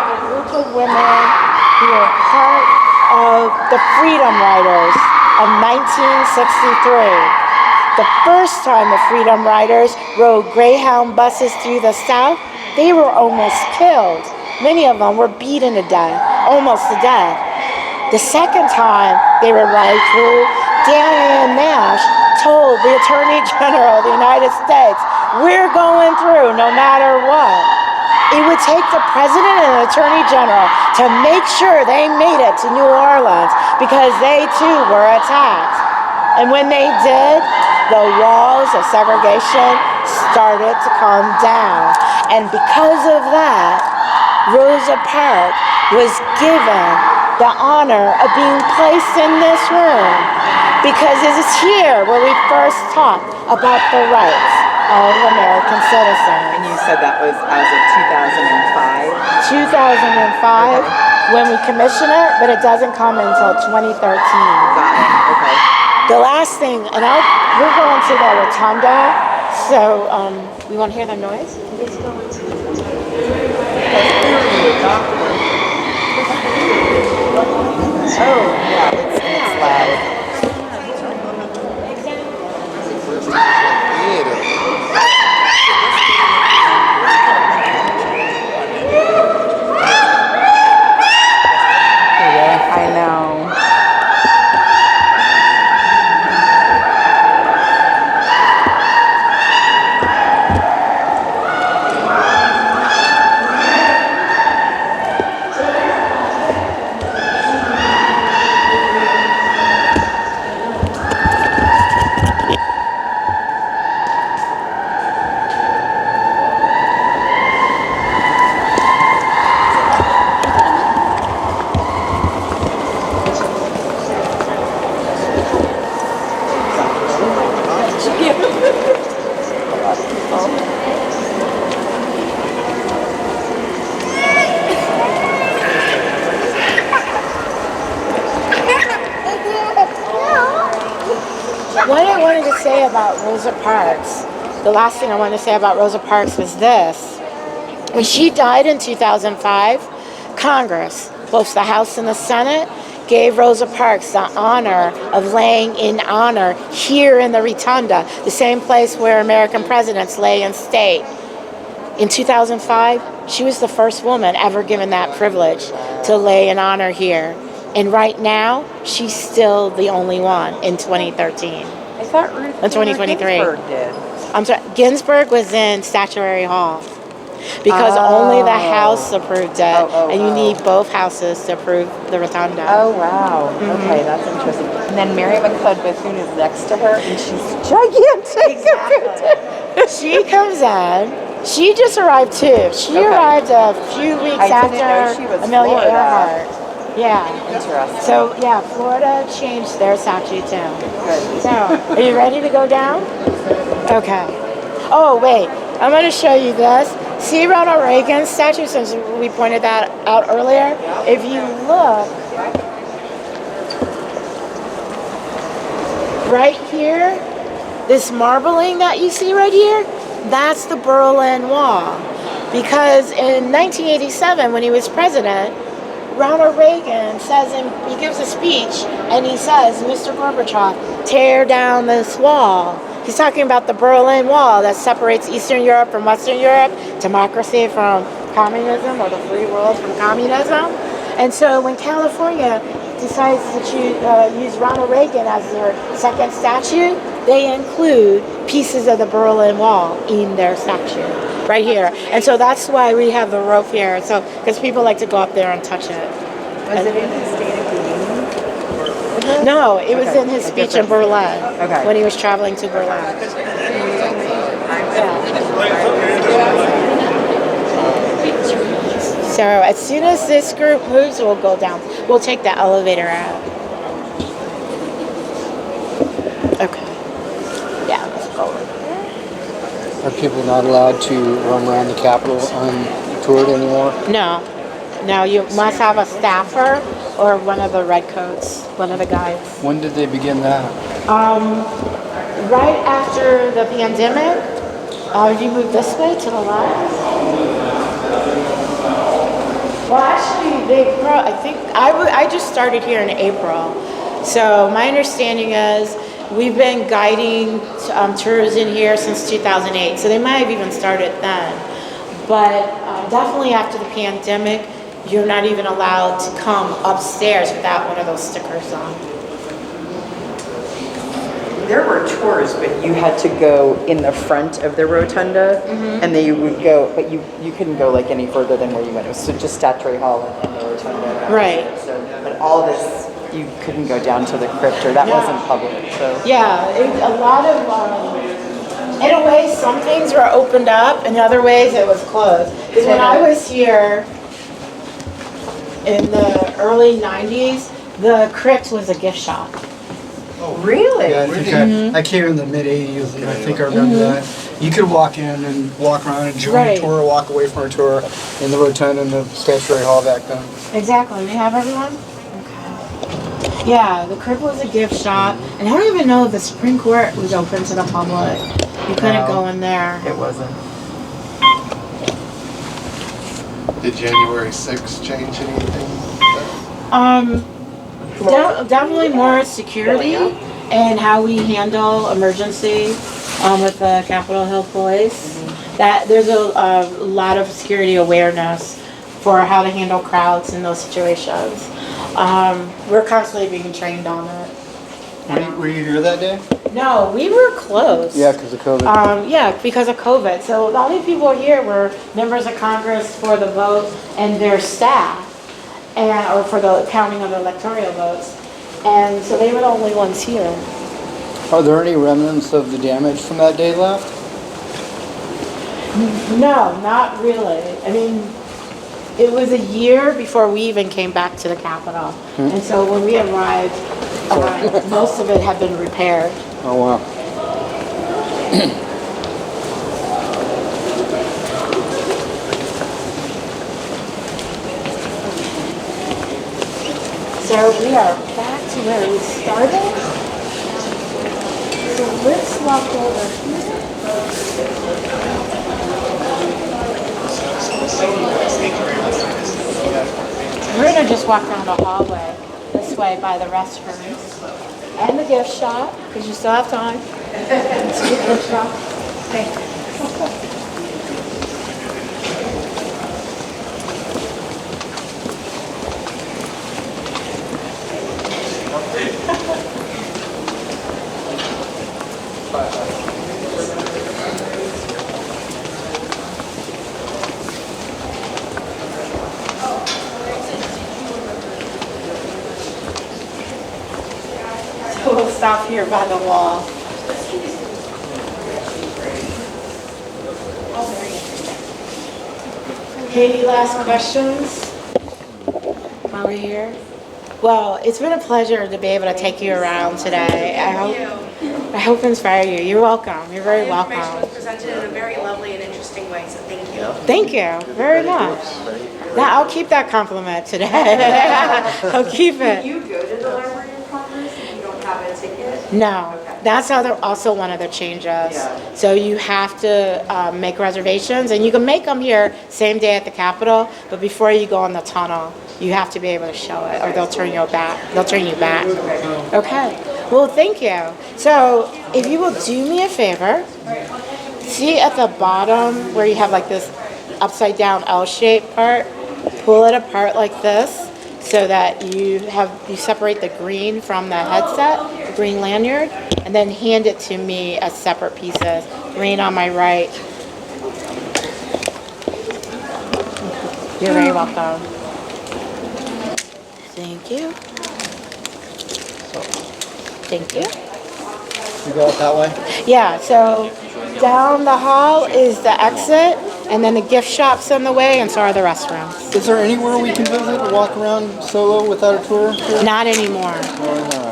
a group of women who are part of the Freedom Riders of 1963. The first time the Freedom Riders rode Greyhound buses through the South, they were almost killed. Many of them were beaten to death, almost to death. The second time they were ride through, Diane Nash told the Attorney General of the United States, "We're going through no matter what." It would take the President and the Attorney General to make sure they made it to New Orleans because they too were attacked. And when they did, the walls of segregation started to come down. And because of that, Rosa Parks was given the honor of being placed in this room because it is here where we first talked about the rights of American citizens. And you said that was as of 2005? 2005 when we commissioned it, but it doesn't come until 2013. Got it, okay. The last thing, and we're going to the Rotunda, so we want to hear the noise? Let's go into the Oh, yeah, it's loud. I know. What I wanted to say about Rosa Parks, the last thing I wanted to say about Rosa Parks was this. When she died in 2005, Congress, both the House and the Senate, gave Rosa Parks the honor of laying in honor here in the Rotunda, the same place where American presidents lay in state. In 2005, she was the first woman ever given that privilege to lay in honor here. And right now, she's still the only one in 2013. I thought Ruth In 2023. Ginsburg did. I'm sorry, Ginsburg was in Statuary Hall because only the House approved it, and you need both houses to approve the Rotunda. Oh, wow. Okay, that's interesting. And then Mary McLeod Bethune is next to her, and she's gigantic. Exactly. She comes in. She just arrived too. She arrived a few weeks I didn't know after she was Amelia Florida. Earhart. Yeah. Interesting. So, yeah, Florida changed their statute too. Good. So, are you ready to go down? Okay. Oh, wait. I'm going to show you this. See Ronald Reagan's statue, since we pointed that out earlier? If you look, right here, this marbling that you see right here, that's the Berlin Wall. Because in 1987, when he was president, Ronald Reagan says, he gives a speech, and he says, "Mr. Gorbachev, tear down this wall." He's talking about the Berlin Wall that separates Eastern Europe from Western Europe, democracy from communism, or the free world from communism. And so when California decides to use Ronald Reagan as their second statue, they include pieces of the Berlin Wall in their statue, right here. And so that's why we have the rope here, so because people like to go up there and touch it. Was it in his State of the Union? No, it was in his speech in Berlin, Okay. when he was traveling to Berlin. So as soon as this group moves, we'll go down. We'll take the elevator out. Okay. Yeah, let's go over there. Are people not allowed to run around the Capitol untoured anymore? No. No, you must have a staffer or one of the redcoats, one of the guys. When did they begin that? Right after the pandemic, if you move this way to the left. Well, actually, I think I just started here in April. So my understanding is we've been guiding tours in here since 2008. So they might have even started then. But definitely after the pandemic, you're not even allowed to come upstairs without one of those stickers on. There were tours, but you had to go in the front of the rotunda, and then you would go, but you couldn't go like any further than where you went. It was so just Statuary Hall and the rotunda. Right. So, but all this, you couldn't go down to the crypt, or that wasn't public. So Yeah, a lot of, in a way, some things were opened up, and in other ways it was closed. Because when I was here in the early 90s, the crypt was a gift shop. Really? Yeah, I came in the mid 80s, and I think I remember that. You could walk in and walk around and join a tour, or walk away from a tour in the rotunda in the Statuary Hall back then. Exactly. We have everyone? Okay. Yeah, the crypt was a gift shop, and I don't even know if the Supreme Court was open to the public. You couldn't go in there. It wasn't. Did January 6th change anything? Definitely more security and how we handle emergency with the Capitol Hill Police. That there's a lot of security awareness for how to handle crowds in those situations. We're constantly being trained on it. Were you here that day? No, we were closed. Yeah, because of COVID. Yeah, because of COVID. So the only people here were members of Congress for the vote and their staff, or for the counting of the electoral votes. And so they were the only ones here. Are there any remnants of the damage from that day left? No, not really. I mean, it was a year before we even came back to the Capitol. And so when we arrived, most of it had been repaired. Oh, wow. So we are back to where we started. So let's walk over here. We're going to just walk down the hallway this way by the restrooms and the gift shop, because you still have time. It's a good gift shop. Thank you. So we'll stop here by the wall. Any last questions while we're here? Well, it's been a pleasure to be able to take you around today. I hope to inspire you. You're welcome. You're very welcome. The information was presented in a very lovely and interesting way, so thank you. Thank you very much. Now, I'll keep that compliment today. I'll keep it. Can you go to the Library of Congress if you don't have a ticket? No, that's also one of the changes. So you have to make reservations, and you can make them here same day at the Capitol, but before you go in the tunnel, you have to be able to show it, or they'll turn you back. Okay. Well, thank you. So if you will do me a favor, see at the bottom where you have like this upside down L-shaped part, pull it apart like this so that you separate the green from the headset, the green lanyard, and then hand it to me as separate pieces. Green on my right. You're very welcome. Thank you. Thank you. You go out that way? Yeah, so down the hall is the exit, And then the gift shop's on the way, and so are the restaurants. Is there anywhere we can visit or walk around solo without a tour? Not anymore.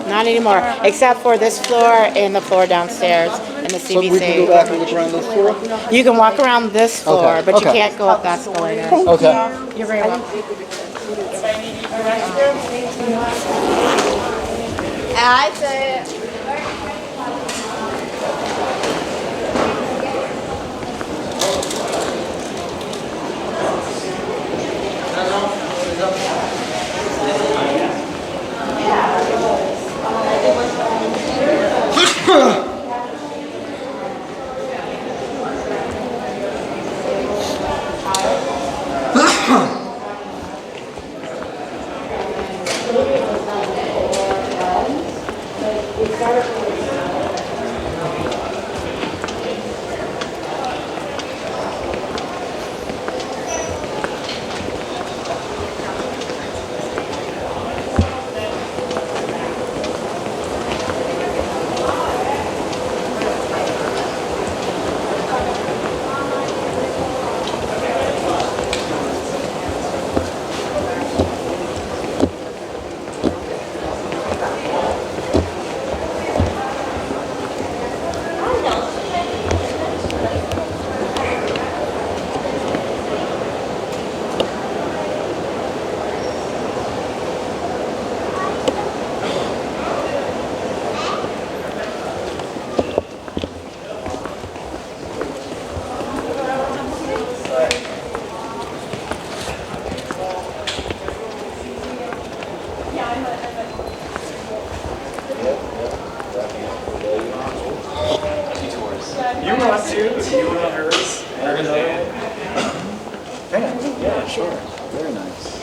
Not anymore, except for this floor and the floor downstairs and the CBC. So we can go back and look around this floor? You can walk around this floor, Okay, but you okay. can't go up that escalator. Okay. You're very welcome. I said. You want to? You want hers? Yeah, sure. Very nice.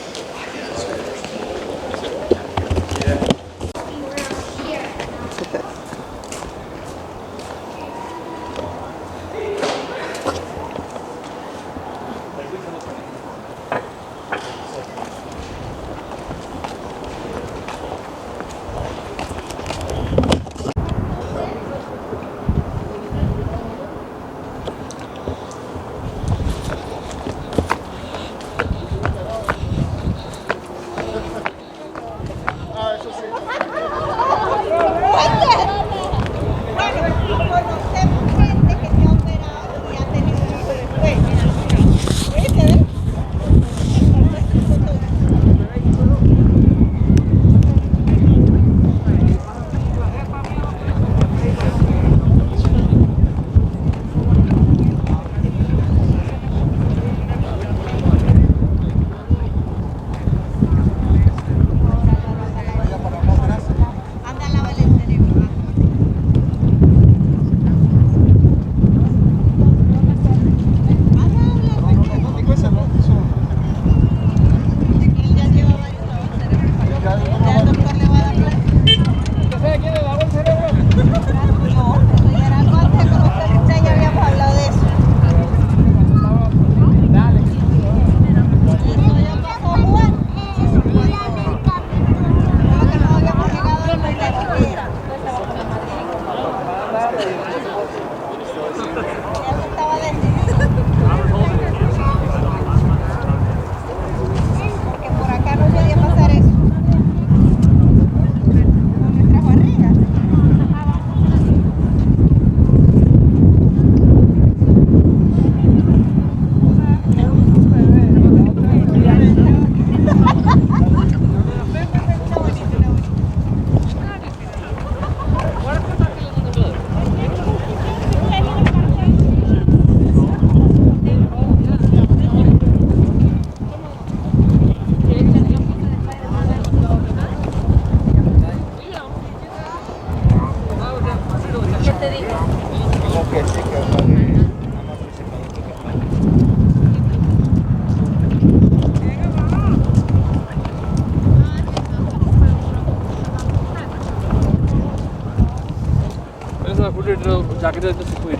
जाके